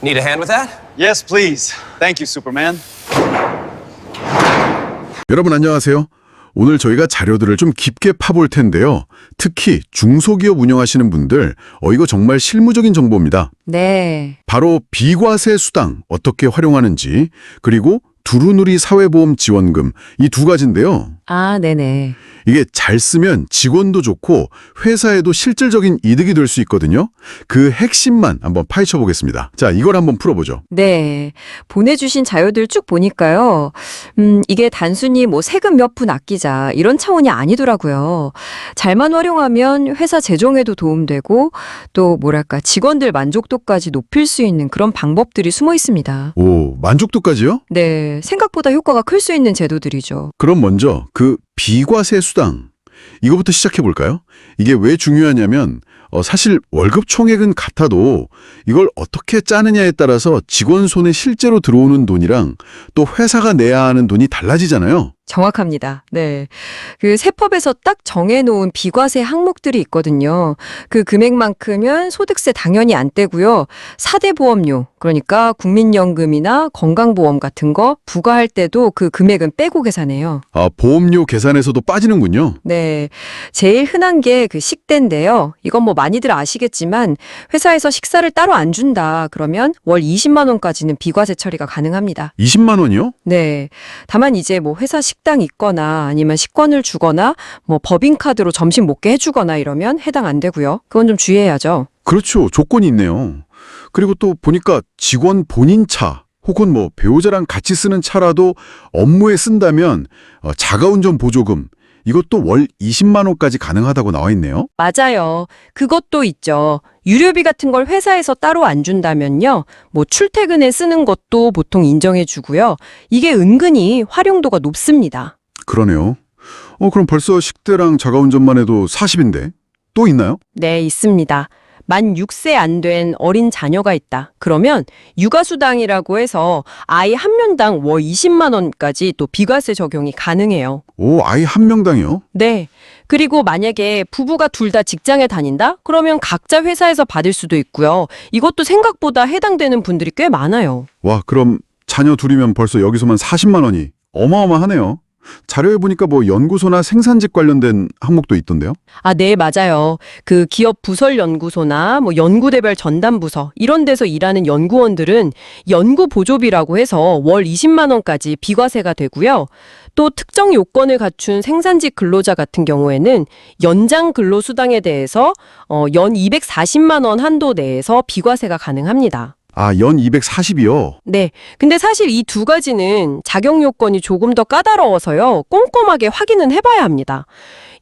Need a hand with that? Yes, please. Thank you, Superman. 여러분 안녕하세요. 오늘 저희가 자료들을 좀 깊게 파볼 텐데요. 특히 중소기업 운영하시는 분들, 이거 정말 실무적인 정보입니다. 네. 바로 비과세 수당 어떻게 활용하는지, 그리고 두루누리 사회보험 지원금 이 두 가지인데요. 아, 네네. 이게 잘 쓰면 직원도 좋고 회사에도 실질적인 이득이 될 수 있거든요. 그 핵심만 한번 파헤쳐 보겠습니다. 자, 이걸 한번 풀어보죠. 네. 보내주신 자료들 쭉 보니까요. 이게 단순히 뭐 세금 몇 푼 아끼자 이런 차원이 아니더라고요. 잘만 활용하면 회사 재정에도 도움되고 또 뭐랄까 직원들 만족도까지 높일 수 있는 그런 방법들이 숨어 있습니다. 오, 만족도까지요? 네. 생각보다 효과가 클 수 있는 제도들이죠. 그럼 먼저 그 비과세 수당, 이거부터 시작해 볼까요? 이게 왜 중요하냐면 사실 월급 총액은 같아도 이걸 어떻게 짜느냐에 따라서 직원 손에 실제로 들어오는 돈이랑 또 회사가 내야 하는 돈이 달라지잖아요. 정확합니다. 네. 그 세법에서 딱 정해놓은 비과세 항목들이 있거든요. 그 금액만큼은 소득세 당연히 안 떼고요. 4대 보험료, 그러니까 국민연금이나 건강보험 같은 거 부과할 때도 그 금액은 빼고 계산해요. 아, 보험료 계산에서도 빠지는군요. 네. 제일 흔한 게 그 식대인데요. 이건 뭐 많이들 아시겠지만 회사에서 식사를 따로 안 준다. 그러면 월 20만 원까지는 비과세 처리가 가능합니다. 20만 원이요? 네. 다만 이제 뭐 회사 식당 있거나 아니면 식권을 주거나 뭐 법인카드로 점심 먹게 해주거나 이러면 해당 안 되고요. 그건 좀 주의해야죠. 그렇죠. 조건이 있네요. 그리고 또 보니까 직원 본인 차 혹은 뭐 배우자랑 같이 쓰는 차라도 업무에 쓴다면 자가운전 보조금 이것도 월 20만 원까지 가능하다고 나와 있네요. 맞아요. 그것도 있죠. 유료비 같은 걸 회사에서 따로 안 준다면요. 뭐 출퇴근에 쓰는 것도 보통 인정해 주고요. 이게 은근히 활용도가 높습니다. 그러네요. 그럼 벌써 식대랑 자가운전만 해도 40인데 또 있나요? 네, 있습니다. 만 6세 안 된 어린 자녀가 있다. 그러면 육아수당이라고 해서 아이 한 명당 월 20만 원까지 또 비과세 적용이 가능해요. 오, 아이 한 명당이요? 네. 그리고 만약에 부부가 둘 다 직장에 다닌다? 그러면 각자 회사에서 받을 수도 있고요. 이것도 생각보다 해당되는 분들이 꽤 많아요. 와, 그럼 자녀 둘이면 벌써 여기서만 40만 원이 어마어마하네요. 자료에 보니까 뭐 연구소나 생산직 관련된 항목도 있던데요? 아, 네, 맞아요. 그 기업 부설 연구소나 뭐 연구대별 전담 부서 이런 데서 일하는 연구원들은 연구 보조비라고 해서 월 20만 원까지 비과세가 되고요. 또 특정 요건을 갖춘 생산직 근로자 같은 경우에는 연장 근로수당에 대해서 연 240만 원 한도 내에서 비과세가 가능합니다. 아, 연 240이요? 네. 근데 사실 이 두 가지는 자격 요건이 조금 더 까다로워서요. 꼼꼼하게 확인은 해봐야 합니다.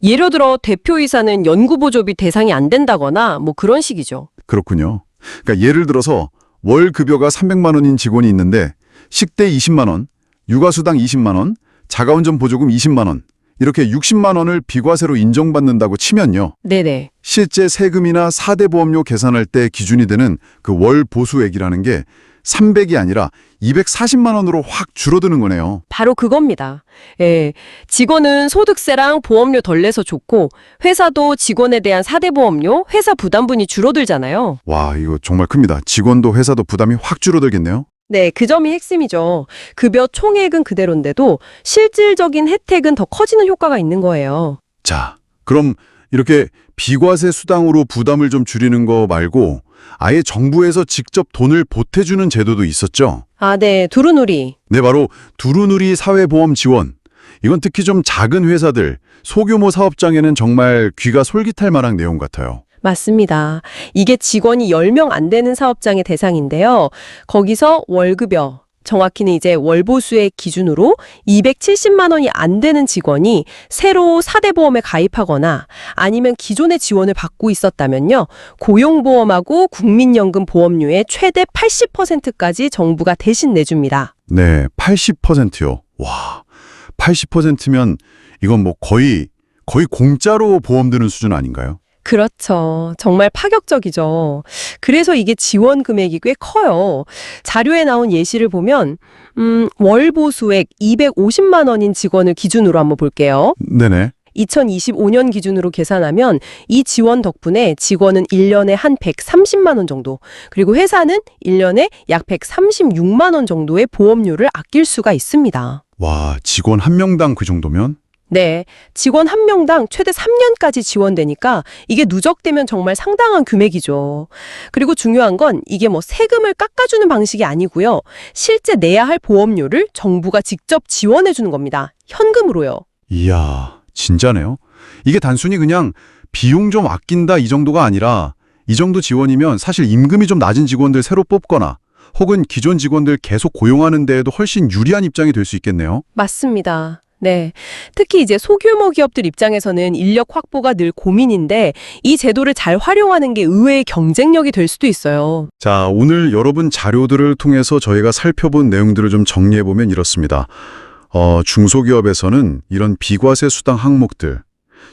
예를 들어 대표이사는 연구보조비 대상이 안 된다거나 뭐 그런 식이죠. 그렇군요. 그러니까 예를 들어서 월 급여가 300만 원인 직원이 있는데 식대 20만 원, 육아수당 20만 원, 자가운전 보조금 20만 원 이렇게 60만 원을 비과세로 인정받는다고 치면요. 네네. 실제 세금이나 4대 보험료 계산할 때 기준이 되는 그 월 보수액이라는 게 300이 아니라 240만 원으로 확 줄어드는 거네요. 바로 그겁니다. 예. 직원은 소득세랑 보험료 덜 내서 좋고 회사도 직원에 대한 4대 보험료, 회사 부담분이 줄어들잖아요. 와, 이거 정말 큽니다. 직원도 회사도 부담이 확 줄어들겠네요. 네, 그 점이 핵심이죠. 급여 총액은 그대로인데도 실질적인 혜택은 더 커지는 효과가 있는 거예요. 자, 그럼 이렇게 비과세 수당으로 부담을 좀 줄이는 거 말고 아예 정부에서 직접 돈을 보태주는 제도도 있었죠? 아, 네, 두루누리. 네, 바로 두루누리 사회보험 지원. 이건 특히 좀 작은 회사들, 소규모 사업장에는 정말 귀가 솔깃할 만한 내용 같아요. 맞습니다. 이게 직원이 10명 안 되는 사업장의 대상인데요. 거기서 월급여, 정확히는 이제 월보수액 기준으로 270만 원이 안 되는 직원이 새로 4대 보험에 가입하거나 아니면 기존의 지원을 받고 있었다면요. 고용보험하고 국민연금 보험료의 최대 80%까지 정부가 대신 내줍니다. 네, 80%요. 와, 80%면 이건 뭐 거의 공짜로 보험 드는 수준 아닌가요? 그렇죠. 정말 파격적이죠. 그래서 이게 지원 금액이 꽤 커요. 자료에 나온 예시를 보면 월 보수액 250만 원인 직원을 기준으로 한번 볼게요. 네네. 2025년 기준으로 계산하면 이 지원 덕분에 직원은 1년에 한 130만 원 정도, 그리고 회사는 1년에 약 136만 원 정도의 보험료를 아낄 수가 있습니다. 와, 직원 한 명당 그 정도면? 네, 직원 한 명당 최대 3년까지 지원되니까 이게 누적되면 정말 상당한 금액이죠. 그리고 중요한 건 이게 뭐 세금을 깎아주는 방식이 아니고요. 실제 내야 할 보험료를 정부가 직접 지원해 주는 겁니다. 현금으로요. 이야, 진짜네요. 이게 단순히 그냥 비용 좀 아낀다 이 정도가 아니라 이 정도 지원이면 사실 임금이 좀 낮은 직원들 새로 뽑거나 혹은 기존 직원들 계속 고용하는 데에도 훨씬 유리한 입장이 될 수 있겠네요. 맞습니다. 네. 특히 이제 소규모 기업들 입장에서는 인력 확보가 늘 고민인데 이 제도를 잘 활용하는 게 의외의 경쟁력이 될 수도 있어요. 자, 오늘 여러분 자료들을 통해서 저희가 살펴본 내용들을 좀 정리해보면 이렇습니다. 중소기업에서는 이런 비과세 수당 항목들,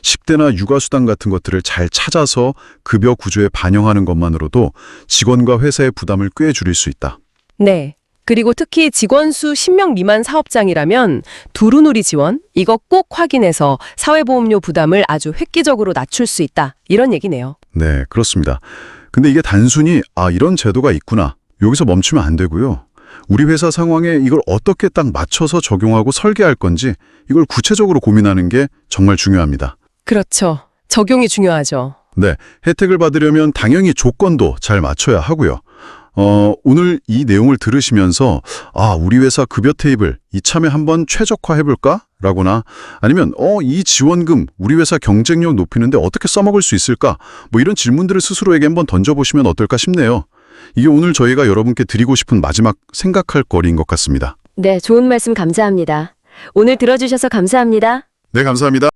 10대나 육아수당 같은 것들을 잘 찾아서 급여 구조에 반영하는 것만으로도 직원과 회사의 부담을 꽤 줄일 수 있다. 네. 그리고 특히 직원 수 10명 미만 사업장이라면 두루누리 지원, 이거 꼭 확인해서 사회보험료 부담을 아주 획기적으로 낮출 수 있다. 이런 얘기네요. 네, 그렇습니다. 근데 이게 단순히 이런 제도가 있구나. 여기서 멈추면 안 되고요. 우리 회사 상황에 이걸 어떻게 딱 맞춰서 적용하고 설계할 건지 이걸 구체적으로 고민하는 게 정말 중요합니다. 그렇죠. 적용이 중요하죠. 네, 혜택을 받으려면 당연히 조건도 잘 맞춰야 하고요. 오늘 이 내용을 들으시면서 우리 회사 급여 테이블 이참에 한번 최적화해볼까? 라거나 아니면 이 지원금 우리 회사 경쟁력 높이는데 어떻게 써먹을 수 있을까? 뭐 이런 질문들을 스스로에게 한번 던져보시면 어떨까 싶네요. 이게 오늘 저희가 여러분께 드리고 싶은 마지막 생각할 거리인 것 같습니다. 네, 좋은 말씀 감사합니다. 오늘 들어주셔서 감사합니다. 네, 감사합니다.